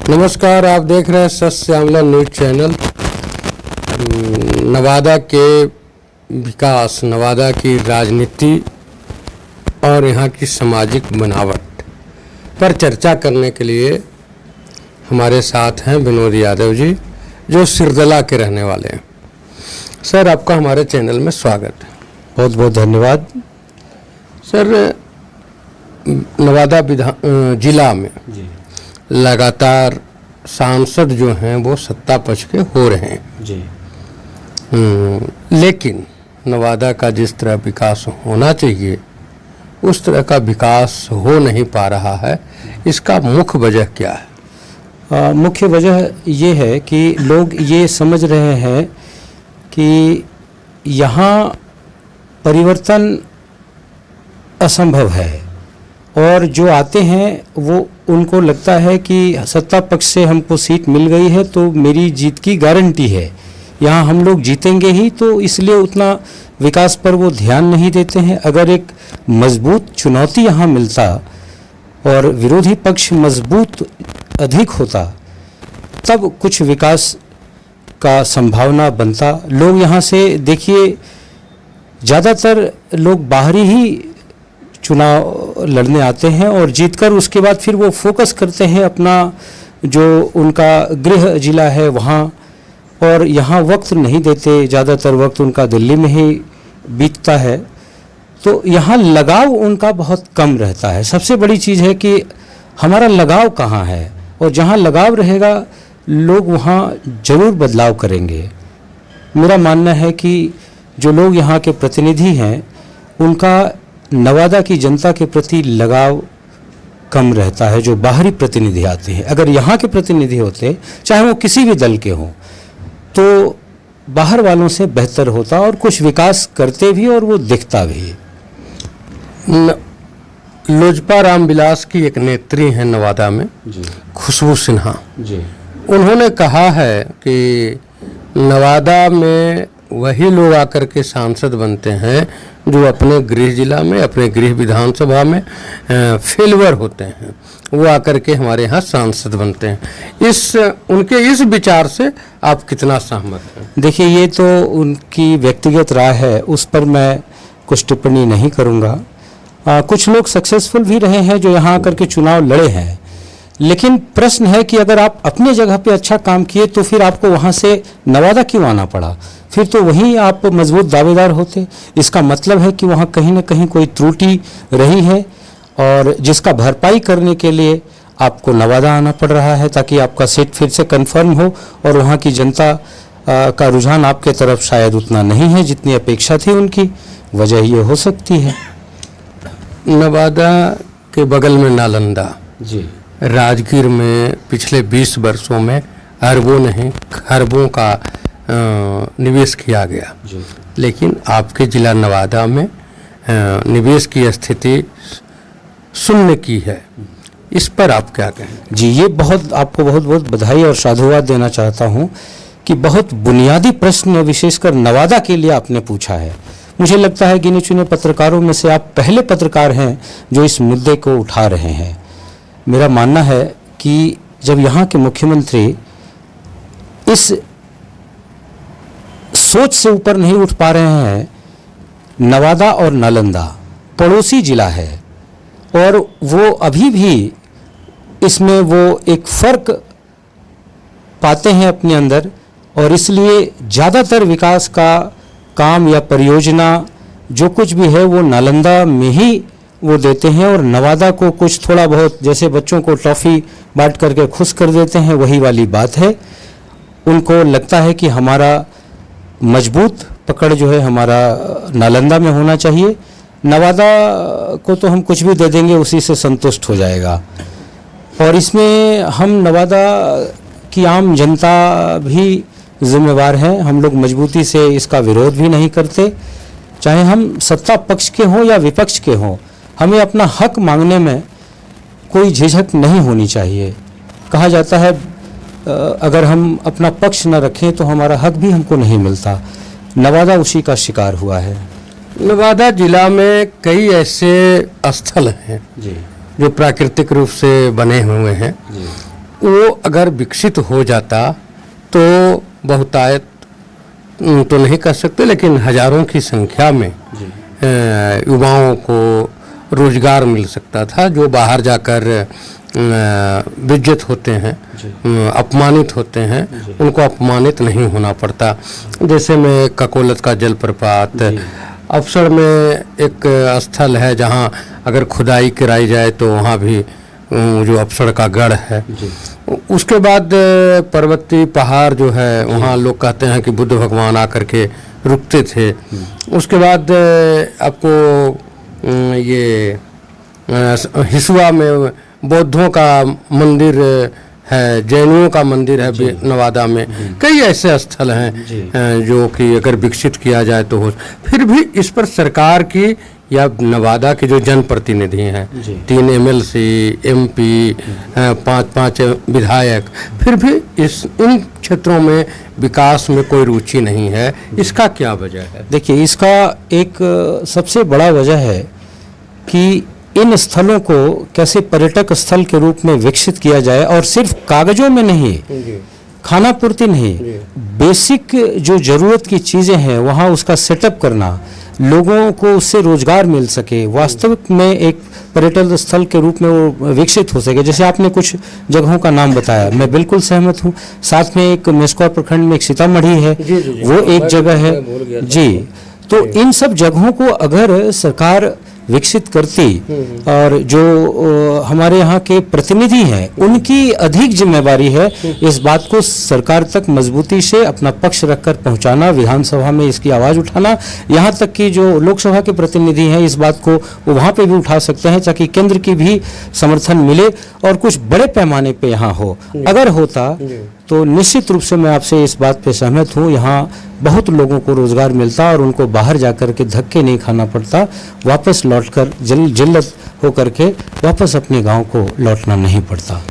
नमस्कार, आप देख रहे हैं सत्य श्यामला न्यूज चैनल। नवादा के विकास, नवादा की राजनीति और यहाँ की सामाजिक बनावट पर चर्चा करने के लिए हमारे साथ हैं विनोद यादव जी, जो सिरदला के रहने वाले हैं। सर, आपका हमारे चैनल में स्वागत है। बहुत बहुत धन्यवाद। सर, नवादा जिला में लगातार सांसद जो हैं वो सत्ता पक्ष के हो रहे हैं जी। लेकिन नवादा का जिस तरह विकास होना चाहिए उस तरह का विकास हो नहीं पा रहा है। इसका मुख्य वजह क्या है? मुख्य वजह ये है कि लोग ये समझ रहे हैं कि यहाँ परिवर्तन असंभव है और जो आते हैं वो उनको लगता है कि सत्ता पक्ष से हमको सीट मिल गई है तो मेरी जीत की गारंटी है, यहाँ हम लोग जीतेंगे ही, तो इसलिए उतना विकास पर वो ध्यान नहीं देते हैं। अगर एक मजबूत चुनौती यहाँ मिलता और विरोधी पक्ष मजबूत अधिक होता तब कुछ विकास का संभावना बनता। लोग यहाँ से देखिए, ज़्यादातर लोग बाहरी ही चुनाव लड़ने आते हैं और जीतकर उसके बाद फिर वो फोकस करते हैं अपना जो उनका गृह जिला है वहाँ, और यहाँ वक्त नहीं देते। ज़्यादातर वक्त उनका दिल्ली में ही बीतता है, तो यहाँ लगाव उनका बहुत कम रहता है। सबसे बड़ी चीज़ है कि हमारा लगाव कहाँ है, और जहाँ लगाव रहेगा लोग वहाँ ज़रूर बदलाव करेंगे। मेरा मानना है कि जो लोग यहाँ के प्रतिनिधि हैं उनका नवादा की जनता के प्रति लगाव कम रहता है। जो बाहरी प्रतिनिधि आते हैं, अगर यहाँ के प्रतिनिधि होते चाहे वो किसी भी दल के हों तो बाहर वालों से बेहतर होता और कुछ विकास करते भी और वो दिखता भी। लोजपा रामविलास की एक नेत्री हैं नवादा में, खुशबू सिन्हा जी। उन्होंने कहा है कि नवादा में वही लोग आकर के सांसद बनते हैं जो अपने गृह जिला में, अपने गृह विधानसभा में फेलवर होते हैं, वो आकर के हमारे यहाँ सांसद बनते हैं। उनके इस विचार से आप कितना सहमत हैं? देखिए, ये तो उनकी व्यक्तिगत राय है, उस पर मैं कुछ टिप्पणी नहीं करूँगा। कुछ लोग सक्सेसफुल भी रहे हैं जो यहाँ आकर के चुनाव लड़े हैं, लेकिन प्रश्न है कि अगर आप अपने जगह पे अच्छा काम किए तो फिर आपको वहाँ से नवादा क्यों आना पड़ा? फिर तो वहीं आप मजबूत दावेदार होते। इसका मतलब है कि वहाँ कहीं ना कहीं कोई त्रुटि रही है और जिसका भरपाई करने के लिए आपको नवादा आना पड़ रहा है, ताकि आपका सीट फिर से कंफर्म हो। और वहाँ की जनता का रुझान आपके तरफ शायद उतना नहीं है जितनी अपेक्षा थी उनकी। वजह ये हो सकती है। नवादा के बगल में नालंदा जी, राजगीर में पिछले 20 वर्षों में अरबों नहीं खरबों का निवेश किया गया, लेकिन आपके जिला नवादा में निवेश की स्थिति शून्य की है। इस पर आप क्या कहें? जी, ये आपको बहुत बहुत बधाई और साधुवाद देना चाहता हूँ कि बहुत बुनियादी प्रश्न विशेषकर नवादा के लिए आपने पूछा है। मुझे लगता है गिने चुने पत्रकारों में से आप पहले पत्रकार हैं जो इस मुद्दे को उठा रहे हैं। मेरा मानना है कि जब यहाँ के मुख्यमंत्री इस सोच से ऊपर नहीं उठ पा रहे हैं, नवादा और नालंदा पड़ोसी जिला है और वो अभी भी इसमें वो एक फर्क पाते हैं अपने अंदर, और इसलिए ज़्यादातर विकास का काम या परियोजना जो कुछ भी है वो नालंदा में ही वो देते हैं, और नवादा को कुछ थोड़ा बहुत, जैसे बच्चों को टॉफ़ी बांट करके खुश कर देते हैं, वही वाली बात है। उनको लगता है कि हमारा मजबूत पकड़ जो है हमारा नालंदा में होना चाहिए, नवादा को तो हम कुछ भी दे देंगे उसी से संतुष्ट हो जाएगा। और इसमें हम नवादा की आम जनता भी जिम्मेवार हैं। हम लोग मजबूती से इसका विरोध भी नहीं करते, चाहे हम सत्ता पक्ष के हों या विपक्ष के हों। हमें अपना हक मांगने में कोई झिझक नहीं होनी चाहिए। कहा जाता है अगर हम अपना पक्ष न रखें तो हमारा हक भी हमको नहीं मिलता। नवादा उसी का शिकार हुआ है। नवादा जिला में कई ऐसे स्थल हैं जी, जो प्राकृतिक रूप से बने हुए हैं। वो अगर विकसित हो जाता तो बहुतायत तो नहीं कर सकते, लेकिन हजारों की संख्या में युवाओं को रोजगार मिल सकता था, जो बाहर जाकर विज्जित होते हैं, अपमानित होते हैं, उनको अपमानित नहीं होना पड़ता। जैसे में ककोलत का जलप्रपात, अफसर में एक स्थल है जहाँ अगर खुदाई कराई जाए तो वहाँ भी जो अफसर का गढ़ है। उसके बाद पर्वतीय पहाड़ जो है वहाँ लोग कहते हैं कि बुद्ध भगवान आकर के रुकते थे। उसके बाद आपको ये हिसुआ में बौद्धों का मंदिर है, जैनियों का मंदिर है नवादा में। कई ऐसे स्थल हैं जो कि अगर विकसित किया जाए तो हो। फिर भी इस पर सरकार की या नवादा के जो जनप्रतिनिधि हैं, 3 MLC, MP, 5 विधायक, फिर भी इन क्षेत्रों में विकास में कोई रुचि नहीं है। इसका क्या वजह है? देखिए, इसका एक सबसे बड़ा वजह है कि इन स्थलों को कैसे पर्यटक स्थल के रूप में विकसित किया जाए, और सिर्फ कागजों में नहीं, खाना पूर्ति नहीं, बेसिक जो ज़रूरत की चीज़ें हैं वहाँ उसका सेटअप करना, लोगों को उससे रोजगार मिल सके, वास्तविक में एक पर्यटन स्थल के रूप में वो विकसित हो सके। जैसे आपने कुछ जगहों का नाम बताया, मैं बिल्कुल सहमत हूँ। साथ में एक मेस्कौर प्रखंड में एक सीतामढ़ी है, वो एक जगह है जी। तो इन सब जगहों को अगर सरकार विकसित करती, और जो हमारे यहाँ के प्रतिनिधि हैं उनकी अधिक जिम्मेवारी है इस बात को सरकार तक मजबूती से अपना पक्ष रखकर पहुँचाना, विधानसभा में इसकी आवाज़ उठाना। यहाँ तक कि जो लोकसभा के प्रतिनिधि हैं इस बात को वो वहाँ पे भी उठा सकते हैं, ताकि केंद्र की भी समर्थन मिले और कुछ बड़े पैमाने पे यहाँ हो। अगर होता तो निश्चित रूप से मैं आपसे इस बात पे सहमत हूँ, यहाँ बहुत लोगों को रोजगार मिलता और उनको बाहर जाकर के धक्के नहीं खाना पड़ता, वापस लौटकर जिल्लत होकर के वापस अपने गांव को लौटना नहीं पड़ता।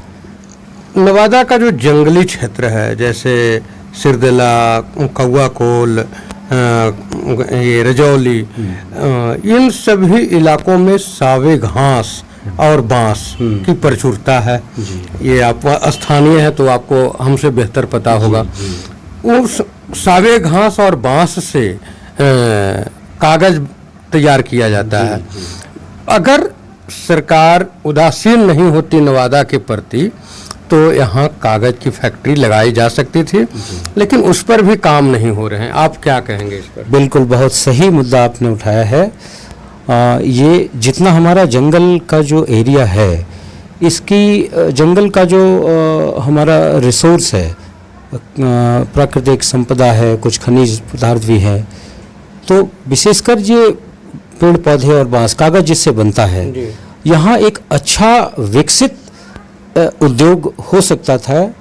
नवादा का जो जंगली क्षेत्र है, जैसे सिरदला, कौआ कोल, ये रजौली, इन सभी इलाकों में सावे घास और बांस की प्रचुरता है। ये आप स्थानीय है तो आपको हमसे बेहतर पता होगा। उस सावे घास और बांस से कागज तैयार किया जाता है। अगर सरकार उदासीन नहीं होती नवादा के प्रति तो यहाँ कागज की फैक्ट्री लगाई जा सकती थी, लेकिन उस पर भी काम नहीं हो रहे हैं। आप क्या कहेंगे इस पर? बिल्कुल, बहुत सही मुद्दा आपने उठाया है। ये जितना हमारा जंगल का जो एरिया है, इसकी जंगल का जो हमारा रिसोर्स है, प्राकृतिक संपदा है, कुछ खनिज पदार्थ भी है, तो विशेषकर ये पेड़ पौधे और बांस, कागज जिससे बनता है, यहाँ एक अच्छा विकसित उद्योग हो सकता था।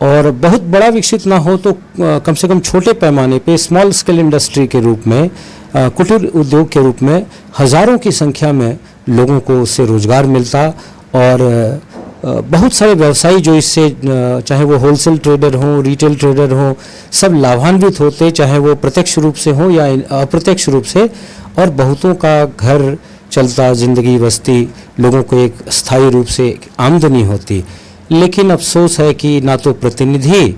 और बहुत बड़ा विकसित ना हो तो कम से कम छोटे पैमाने पे स्मॉल स्केल इंडस्ट्री के रूप में, कुटीर उद्योग के रूप में हजारों की संख्या में लोगों को उससे रोजगार मिलता। और बहुत सारे व्यवसायी जो इससे, चाहे वो होलसेल ट्रेडर हों, रिटेल ट्रेडर हों, सब लाभान्वित होते, चाहे वो प्रत्यक्ष रूप से हो या अप्रत्यक्ष रूप से, और बहुतों का घर चलता, जिंदगी बसती, लोगों को एक स्थायी रूप से आमदनी होती। लेकिन अफसोस है कि ना तो प्रतिनिधि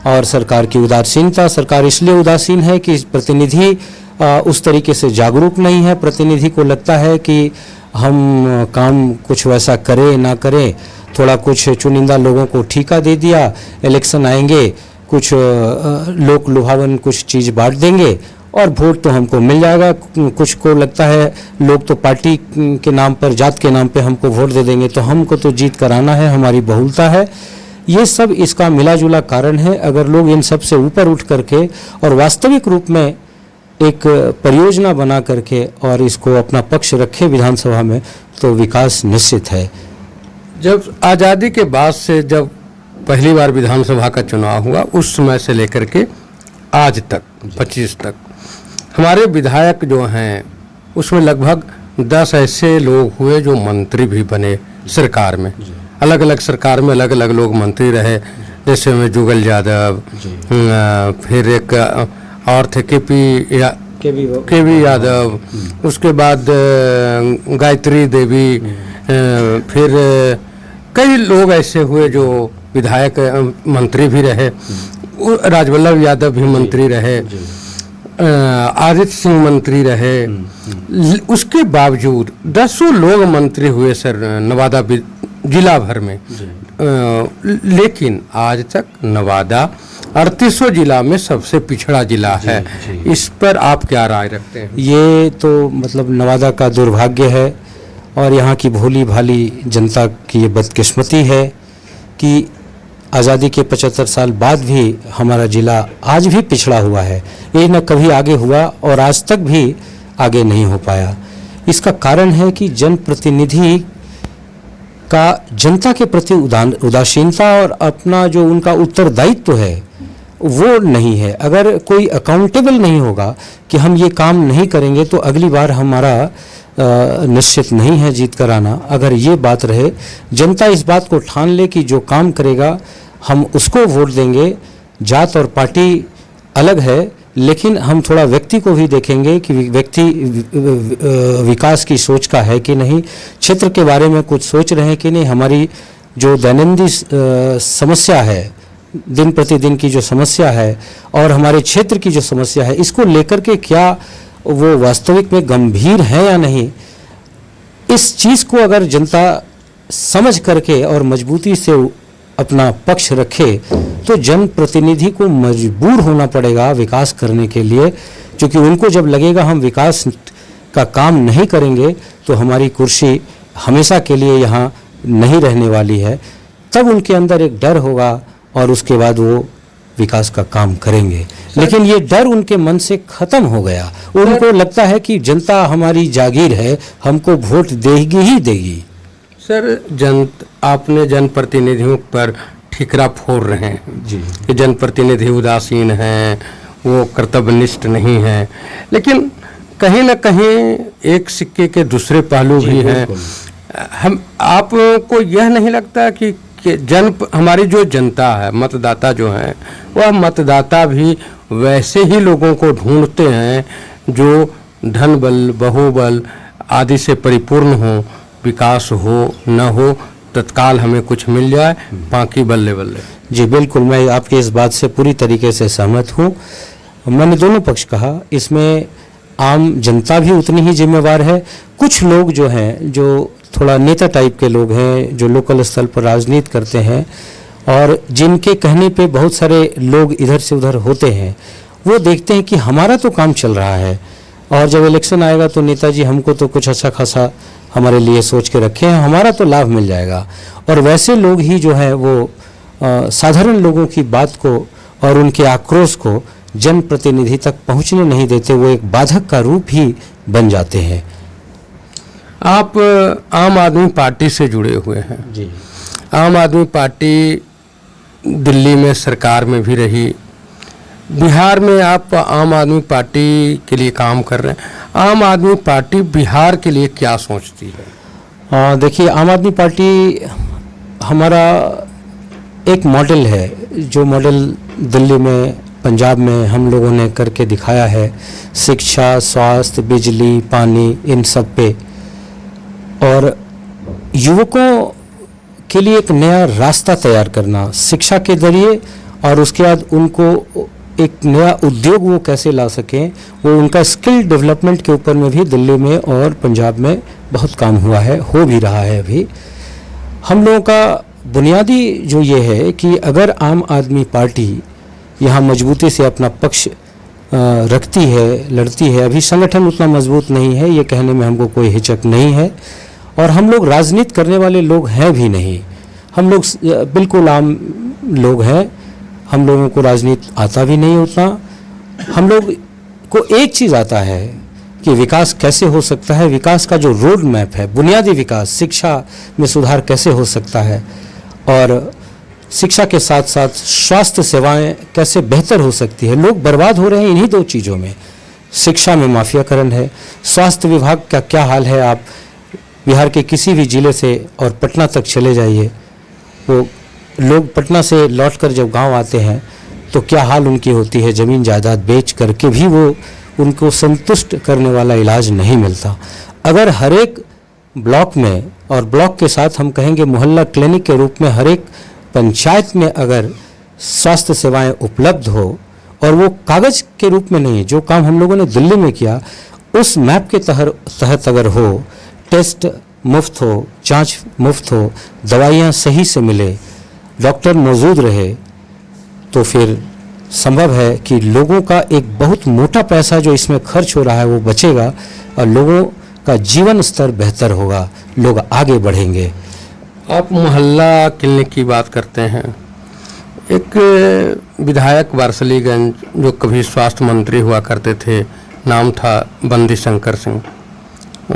और सरकार की उदासीनता, सरकार इसलिए उदासीन है कि प्रतिनिधि उस तरीके से जागरूक नहीं है। प्रतिनिधि को लगता है कि हम काम कुछ वैसा करें ना करें, थोड़ा कुछ चुनिंदा लोगों को ठेका दे दिया, इलेक्शन आएंगे, कुछ लोक लुभावन कुछ चीज़ बांट देंगे और वोट तो हमको मिल जाएगा। कुछ को लगता है लोग तो पार्टी के नाम पर, जात के नाम पे हमको वोट दे देंगे, तो हमको तो जीत कराना है, हमारी बहुलता है। ये सब इसका मिला जुला कारण है। अगर लोग इन सब से ऊपर उठ करके और वास्तविक रूप में एक परियोजना बना करके और इसको अपना पक्ष रखे विधानसभा में, तो विकास निश्चित है। जब आज़ादी के बाद से जब पहली बार विधानसभा का चुनाव हुआ, उस समय से लेकर के आज तक 25 तक हमारे विधायक जो हैं उसमें लगभग 10 ऐसे लोग हुए जो मंत्री भी बने सरकार में। अलग अलग सरकार में अलग अलग लोग मंत्री रहे, जैसे में जुगल यादव, फिर एक और थे केवी यादव, उसके बाद गायत्री देवी, फिर कई लोग ऐसे हुए जो विधायक मंत्री भी रहे, राजवल्लभ यादव भी मंत्री रहे, आदित्य सिंह मंत्री रहे, उसके बावजूद दसों लोग मंत्री हुए सर नवादा जिला भर में, लेकिन आज तक नवादा 38 जिला में सबसे पिछड़ा जिला है। इस पर आप क्या राय रखते हैं? ये तो मतलब नवादा का दुर्भाग्य है और यहाँ की भोली भाली जनता की ये बदकिस्मती है कि आज़ादी के 75 साल बाद भी हमारा ज़िला आज भी पिछड़ा हुआ है। ये न कभी आगे हुआ और आज तक भी आगे नहीं हो पाया। इसका कारण है कि जनप्रतिनिधि का जनता के प्रति उदासीनता और अपना जो उनका उत्तरदायित्व है वो नहीं है। अगर कोई अकाउंटेबल नहीं होगा कि हम ये काम नहीं करेंगे तो अगली बार हमारा निश्चित नहीं है जीत कर आना। अगर ये बात रहे, जनता इस बात को ठान ले कि जो काम करेगा हम उसको वोट देंगे। जात और पार्टी अलग है, लेकिन हम थोड़ा व्यक्ति को भी देखेंगे कि व्यक्ति विकास की सोच का है कि नहीं, क्षेत्र के बारे में कुछ सोच रहे हैं कि नहीं, हमारी जो दैनंदिन समस्या है, दिन प्रतिदिन की जो समस्या है और हमारे क्षेत्र की जो समस्या है, इसको लेकर के क्या वो वास्तविक में गंभीर है या नहीं। इस चीज़ को अगर जनता समझ करके और मजबूती से अपना पक्ष रखे तो जनप्रतिनिधि को मजबूर होना पड़ेगा विकास करने के लिए, क्योंकि उनको जब लगेगा हम विकास का काम नहीं करेंगे तो हमारी कुर्सी हमेशा के लिए यहाँ नहीं रहने वाली है। तब उनके अंदर एक डर होगा और उसके बाद वो विकास का काम करेंगे। लेकिन ये डर उनके मन से खत्म हो गया। उनको लगता है कि जनता हमारी जागीर है, हमको वोट देगी ही देगी। सर, आपने जनप्रतिनिधियों पर ठिकरा फोड़ रहे हैं जी कि जनप्रतिनिधि उदासीन हैं, वो कर्तव्यनिष्ठ नहीं हैं, लेकिन कहीं ना कहीं एक सिक्के के दूसरे पहलू भी हैं। हम आपको यह नहीं लगता कि हमारी जो जनता है, मतदाता जो हैं, वह मतदाता भी वैसे ही लोगों को ढूंढते हैं जो धन बल बहुबल आदि से परिपूर्ण हो, विकास हो न हो, तत्काल हमें कुछ मिल जाए, बाकी बल्ले बल्ले। जी बिल्कुल, मैं आपकी इस बात से पूरी तरीके से सहमत हूँ। मैंने दोनों पक्ष कहा, इसमें आम जनता भी उतनी ही जिम्मेवार है। कुछ लोग जो हैं, जो थोड़ा नेता टाइप के लोग हैं, जो लोकल स्तर पर राजनीति करते हैं और जिनके कहने पे बहुत सारे लोग इधर से उधर होते हैं, वो देखते हैं कि हमारा तो काम चल रहा है और जब इलेक्शन आएगा तो नेताजी हमको तो कुछ अच्छा खासा हमारे लिए सोच के रखे हैं, हमारा तो लाभ मिल जाएगा। और वैसे लोग ही जो है वो साधारण लोगों की बात को और उनके आक्रोश को जनप्रतिनिधि तक पहुंचने नहीं देते, वो एक बाधक का रूप ही बन जाते हैं। आप आम आदमी पार्टी से जुड़े हुए हैं जी। आम आदमी पार्टी दिल्ली में सरकार में भी रही, बिहार में आप आम आदमी पार्टी के लिए काम कर रहे हैं। आम आदमी पार्टी बिहार के लिए क्या सोचती है? देखिए, आम आदमी पार्टी हमारा एक मॉडल है, जो मॉडल दिल्ली में, पंजाब में हम लोगों ने करके दिखाया है। शिक्षा, स्वास्थ्य, बिजली, पानी, इन सब पे, और युवकों के लिए एक नया रास्ता तैयार करना शिक्षा के जरिए, और उसके बाद उनको एक नया उद्योग वो कैसे ला सकें, वो उनका स्किल डेवलपमेंट के ऊपर में भी दिल्ली में और पंजाब में बहुत काम हुआ है, हो भी रहा है अभी। हम लोगों का बुनियादी जो ये है कि अगर आम आदमी पार्टी यहाँ मजबूती से अपना पक्ष रखती है, लड़ती है, अभी संगठन उतना मजबूत नहीं है, ये कहने में हमको कोई हिचक नहीं है, और हम लोग राजनीति करने वाले लोग हैं भी नहीं, हम लोग बिल्कुल आम लोग हैं, हम लोगों को राजनीति आता भी नहीं उतना। हम लोग को एक चीज़ आता है कि विकास कैसे हो सकता है, विकास का जो रोड मैप है, बुनियादी विकास, शिक्षा में सुधार कैसे हो सकता है, और शिक्षा के साथ साथ स्वास्थ्य सेवाएं कैसे बेहतर हो सकती है। लोग बर्बाद हो रहे हैं इन्हीं दो चीज़ों में। शिक्षा में माफियाकरण है, स्वास्थ्य विभाग का क्या हाल है, आप बिहार के किसी भी ज़िले से और पटना तक चले जाइए, वो लोग पटना से लौटकर जब गांव आते हैं तो क्या हाल उनकी होती है, ज़मीन जायदाद बेच करके भी वो उनको संतुष्ट करने वाला इलाज नहीं मिलता। अगर हर एक ब्लॉक में, और ब्लॉक के साथ हम कहेंगे मोहल्ला क्लिनिक के रूप में, हर एक पंचायत में अगर स्वास्थ्य सेवाएं उपलब्ध हो, और वो कागज के रूप में नहीं, जो काम हम लोगों ने दिल्ली में किया उस मैप के तहत अगर हो, टेस्ट मुफ्त हो, जांच मुफ्त हो, दवाइयाँ सही से मिले, डॉक्टर मौजूद रहे, तो फिर संभव है कि लोगों का एक बहुत मोटा पैसा जो इसमें खर्च हो रहा है वो बचेगा और लोगों का जीवन स्तर बेहतर होगा, लोग आगे बढ़ेंगे। आप मोहल्ला क्लिनिक की बात करते हैं। एक विधायक वारसलीगंज जो कभी स्वास्थ्य मंत्री हुआ करते थे, नाम था बंदी शंकर सिंह,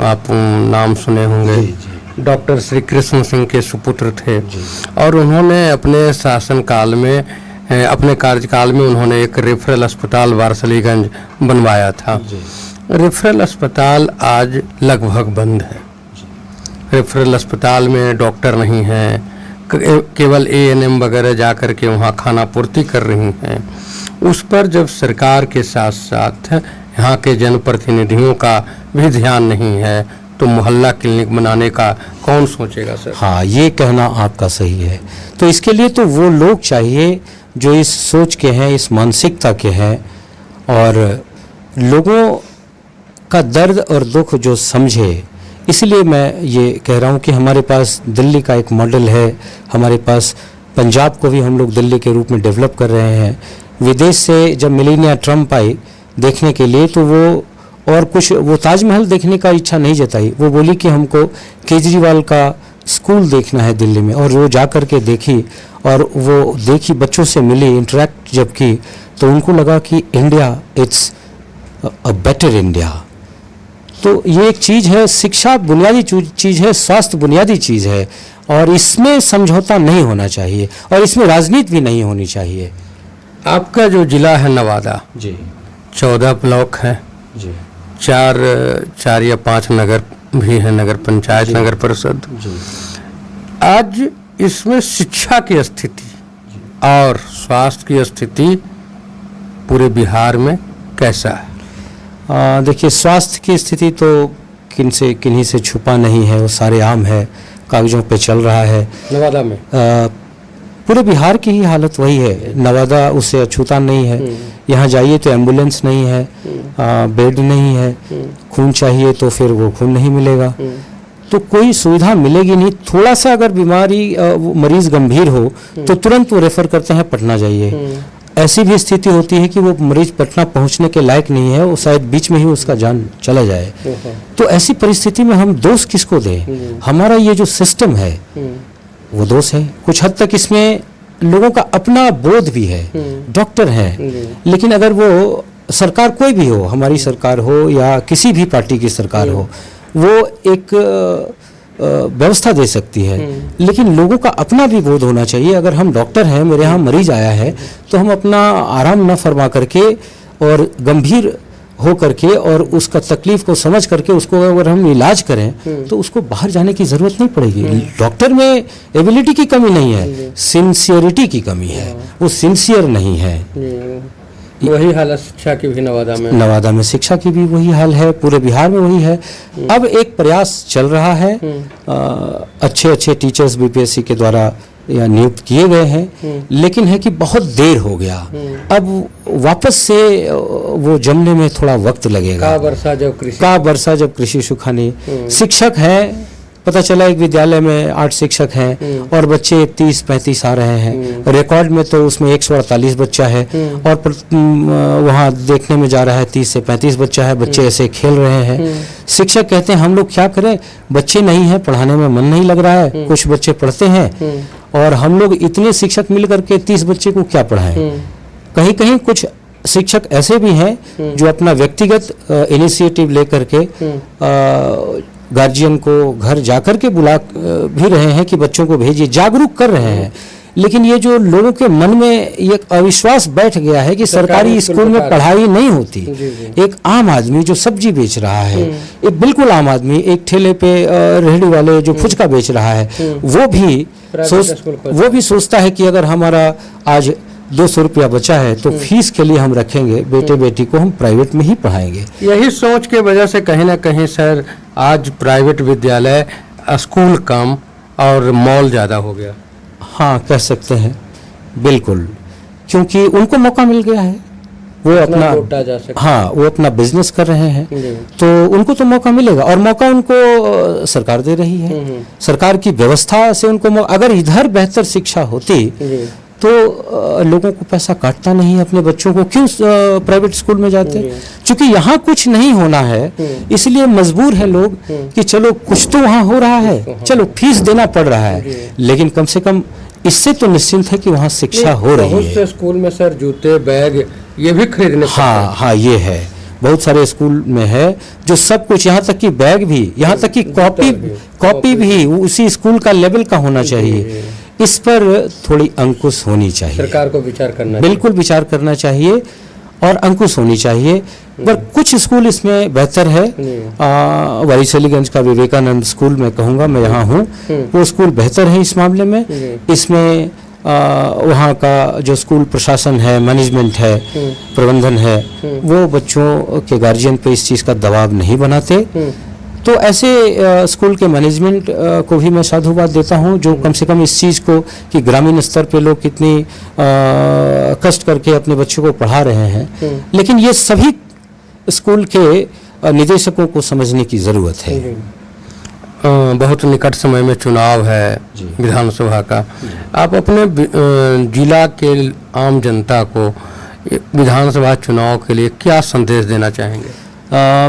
आप नाम सुने होंगे। डॉक्टर श्री कृष्ण सिंह के सुपुत्र थे और उन्होंने अपने शासनकाल में, अपने कार्यकाल में उन्होंने एक रेफरल अस्पताल वारसलीगंज बनवाया था। रेफरल अस्पताल आज लगभग बंद है। रेफरल अस्पताल में डॉक्टर नहीं हैं, केवल ANM वगैरह जा कर के वहाँ खाना पूर्ति कर रही हैं। उस पर जब सरकार के साथ साथ यहाँ के जनप्रतिनिधियों का भी ध्यान नहीं है तो मोहल्ला क्लिनिक बनाने का कौन सोचेगा सर? हाँ, ये कहना आपका सही है। तो इसके लिए तो वो लोग चाहिए जो इस सोच के हैं, इस मानसिकता के हैं और लोगों का दर्द और दुख जो समझे। इसलिए मैं ये कह रहा हूँ कि हमारे पास दिल्ली का एक मॉडल है, हमारे पास पंजाब को भी हम लोग दिल्ली के रूप में डेवलप कर रहे हैं। विदेश से जब मिलेनिया ट्रम्प आई देखने के लिए तो वो और कुछ, वो ताजमहल देखने का इच्छा नहीं जताई, वो बोली कि हमको केजरीवाल का स्कूल देखना है दिल्ली में, और वो जा कर के देखी और वो देखी, बच्चों से मिली, इंटरेक्ट जब की तो उनको लगा कि India it's a better India. तो ये एक चीज़ है, शिक्षा बुनियादी चीज़ है, स्वास्थ्य बुनियादी चीज़ है और इसमें समझौता नहीं होना चाहिए और इसमें राजनीति भी नहीं होनी चाहिए। आपका जो जिला है नवादा जी, 14 ब्लॉक है जी, 4 या 5 नगर भी है, नगर पंचायत, नगर परिषद। आज इसमें शिक्षा की स्थिति और स्वास्थ्य की स्थिति पूरे बिहार में कैसा है? देखिए, स्वास्थ्य की स्थिति तो किन्हीं से छुपा नहीं है, वो सारे आम है, कागजों पे चल रहा है। नवादा में पूरे बिहार की ही हालत वही है, नवादा उससे अछूता नहीं है। यहाँ जाइए तो एम्बुलेंस नहीं है, बेड नहीं है, खून चाहिए तो फिर वो खून नहीं मिलेगा, तो कोई सुविधा मिलेगी नहीं। थोड़ा सा अगर बीमारी मरीज गंभीर हो तो तुरंत वो रेफर करते हैं पटना जाइए। ऐसी भी स्थिति होती है कि वो मरीज पटना पहुंचने के लायक नहीं है, वो शायद बीच में ही उसका जान चला जाए। तो ऐसी परिस्थिति में हम दोष किसको दें? हमारा ये जो सिस्टम है वो दोष है। कुछ हद तक इसमें लोगों का अपना बोध भी है, डॉक्टर हैं, लेकिन अगर वो सरकार कोई भी हो, हमारी सरकार हो या किसी भी पार्टी की सरकार हो, वो एक व्यवस्था दे सकती है, लेकिन लोगों का अपना भी बोध होना चाहिए। अगर हम डॉक्टर हैं, मेरे यहाँ मरीज आया है, तो हम अपना आराम न फरमा करके और गंभीर हो करके और उसका तकलीफ को समझ करके उसको अगर हम इलाज करें तो उसको बाहर जाने की ज़रूरत नहीं पड़ेगी। डॉक्टर में एबिलिटी की कमी नहीं है, सिंसियरिटी की कमी है, वो सिंसियर नहीं है। वही हालत शिक्षा की भी नवादा में शिक्षा की भी वही हाल है, पूरे बिहार में वही है। अब एक प्रयास चल रहा है, अच्छे टीचर्स BPSC के द्वारा या नियुक्त किए गए हैं, लेकिन है कि बहुत देर हो गया, अब वापस से वो जमने में थोड़ा वक्त लगेगा। का वर्षा जब कृषि सुखानी। शिक्षक हैं, पता चला एक विद्यालय में 8 शिक्षक हैं और बच्चे 30-35 आ रहे हैं, रिकॉर्ड में तो उसमें 148 बच्चा है और वहाँ देखने में जा रहा है 30 से 35 बच्चा है, बच्चे ऐसे खेल रहे हैं। शिक्षक कहते हैं हम लोग क्या करें, बच्चे नहीं हैं, पढ़ाने में मन नहीं लग रहा है, कुछ बच्चे पढ़ते हैं और हम लोग इतने शिक्षक मिल करके 30 बच्चे को क्या पढ़ाएं। कहीं कहीं कुछ शिक्षक ऐसे भी हैं जो अपना व्यक्तिगत इनिशिएटिव लेकर के गार्जियन को घर जाकर के बुला भी रहे हैं कि बच्चों को भेजिए, जागरूक कर रहे हैं। लेकिन ये जो लोगों के मन में ये अविश्वास बैठ गया है कि सरकारी स्कूल में पढ़ाई नहीं होती। एक आम आदमी जो सब्जी बेच रहा है, एक बिल्कुल आम आदमी, एक ठेले पे रेहड़ी वाले जो फुचका बेच रहा है, वो भी सोचता है कि अगर हमारा आज 200 रुपया बचा है तो फीस के लिए हम रखेंगे, बेटे बेटी को हम प्राइवेट में ही पढ़ाएंगे। यही सोच के वजह से कहीं ना कहीं सर आज प्राइवेट विद्यालय, स्कूल कम और मॉल ज़्यादा हो गया। हाँ, कह सकते हैं, बिल्कुल, क्योंकि उनको मौका मिल गया है, वो अपना लौटा जा सकता हाँ, वो अपना बिजनेस कर रहे हैं, जी। तो उनको तो मौका मिलेगा, और मौका उनको सरकार दे रही है। सरकार की व्यवस्था से उनको अगर इधर बेहतर शिक्षा होती जी। तो लोगों को पैसा काटता नहीं, अपने बच्चों को क्यों प्राइवेट स्कूल में जाते। क्योंकि यहाँ कुछ नहीं होना है, इसलिए मजबूर है लोग कि चलो कुछ तो वहाँ हो रहा है, चलो फीस देना पड़ रहा है, लेकिन कम से कम इससे तो निश्चिंत है कि वहाँ शिक्षा हो रही बहुत है। से स्कूल में सर जूते बैग ये भी खरीदने पड़ते हैं। हाँ हाँ, ये है, बहुत सारे स्कूल में है जो सब कुछ, यहाँ तक कि बैग भी, यहाँ तक कि कॉपी भी उसी स्कूल का लेवल का होना चाहिए। इस पर थोड़ी अंकुश होनी चाहिए, सरकार को विचार करना बिल्कुल विचार करना चाहिए और अंकुश होनी चाहिए। पर कुछ स्कूल इसमें बेहतर है। वारिसलीगंज का विवेकानंद स्कूल मैं कहूँगा, मैं यहाँ हूँ, वो स्कूल बेहतर है इस मामले में। इसमें वहाँ का जो स्कूल प्रशासन है, मैनेजमेंट है, प्रबंधन है, वो बच्चों के गार्जियन पे इस चीज़ का दबाव नहीं बनाते। तो ऐसे स्कूल के मैनेजमेंट को भी मैं साधुवाद देता हूँ, जो कम से कम इस चीज़ को कि ग्रामीण स्तर पे लोग कितनी कष्ट करके अपने बच्चों को पढ़ा रहे हैं, लेकिन ये सभी स्कूल के निदेशकों को समझने की ज़रूरत है। बहुत निकट समय में चुनाव है विधानसभा का, आप अपने जिला के आम जनता को विधानसभा चुनाव के लिए क्या संदेश देना चाहेंगे?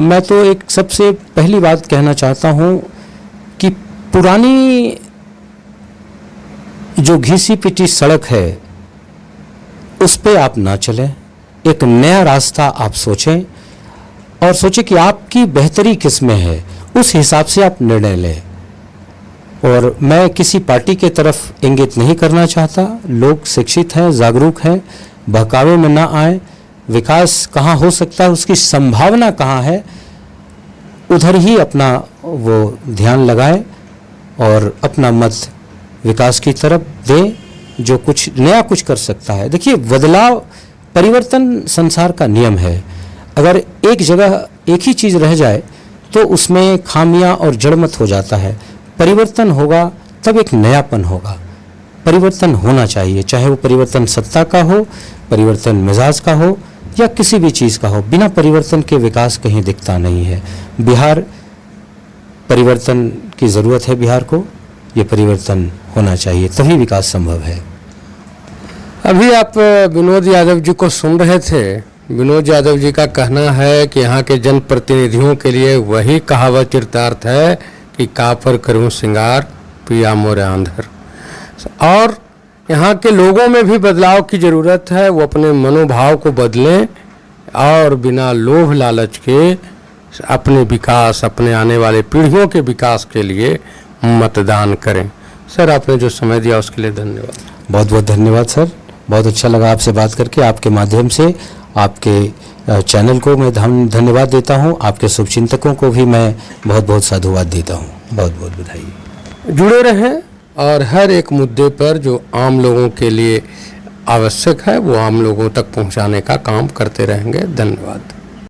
मैं तो एक सबसे पहली बात कहना चाहता हूँ कि पुरानी जो घिसी पिटी सड़क है उस पे आप ना चलें, एक नया रास्ता आप सोचें और सोचें कि आपकी बेहतरी किस में है, उस हिसाब से आप निर्णय लें। और मैं किसी पार्टी के तरफ इंगित नहीं करना चाहता, लोग शिक्षित हैं, जागरूक हैं, बहकावे में ना आए, विकास कहाँ हो सकता है, उसकी संभावना कहाँ है, उधर ही अपना वो ध्यान लगाए और अपना मत विकास की तरफ दें, जो कुछ नया कुछ कर सकता है। देखिए, बदलाव, परिवर्तन संसार का नियम है। अगर एक जगह एक ही चीज़ रह जाए तो उसमें खामियां और जड़मत हो जाता है। परिवर्तन होगा तब एक नयापन होगा। परिवर्तन होना चाहिए, चाहे वो परिवर्तन सत्ता का हो, परिवर्तन मिजाज का हो या किसी भी चीज़ का हो। बिना परिवर्तन के विकास कहीं दिखता नहीं है। बिहार, परिवर्तन की ज़रूरत है बिहार को, ये परिवर्तन होना चाहिए, तभी विकास संभव है। अभी आप विनोद यादव जी को सुन रहे थे। विनोद यादव जी का कहना है कि यहाँ के जनप्रतिनिधियों के लिए वही कहावत चरितार्थ है कि कापर करूँ सिंगार पिया मोरे आंधर। और यहाँ के लोगों में भी बदलाव की ज़रूरत है, वो अपने मनोभाव को बदलें और बिना लोभ लालच के अपने विकास, अपने आने वाले पीढ़ियों के विकास के लिए मतदान करें। सर, आपने जो समय दिया उसके लिए धन्यवाद। बहुत बहुत धन्यवाद सर, बहुत अच्छा लगा आपसे बात करके। आपके माध्यम से आपके चैनल को मैं धन्यवाद देता हूं, आपके शुभचिंतकों को भी मैं बहुत बहुत साधुवाद देता हूं। बहुत बहुत बधाई। जुड़े रहें और हर एक मुद्दे पर जो आम लोगों के लिए आवश्यक है वो आम लोगों तक पहुंचाने का काम करते रहेंगे। धन्यवाद।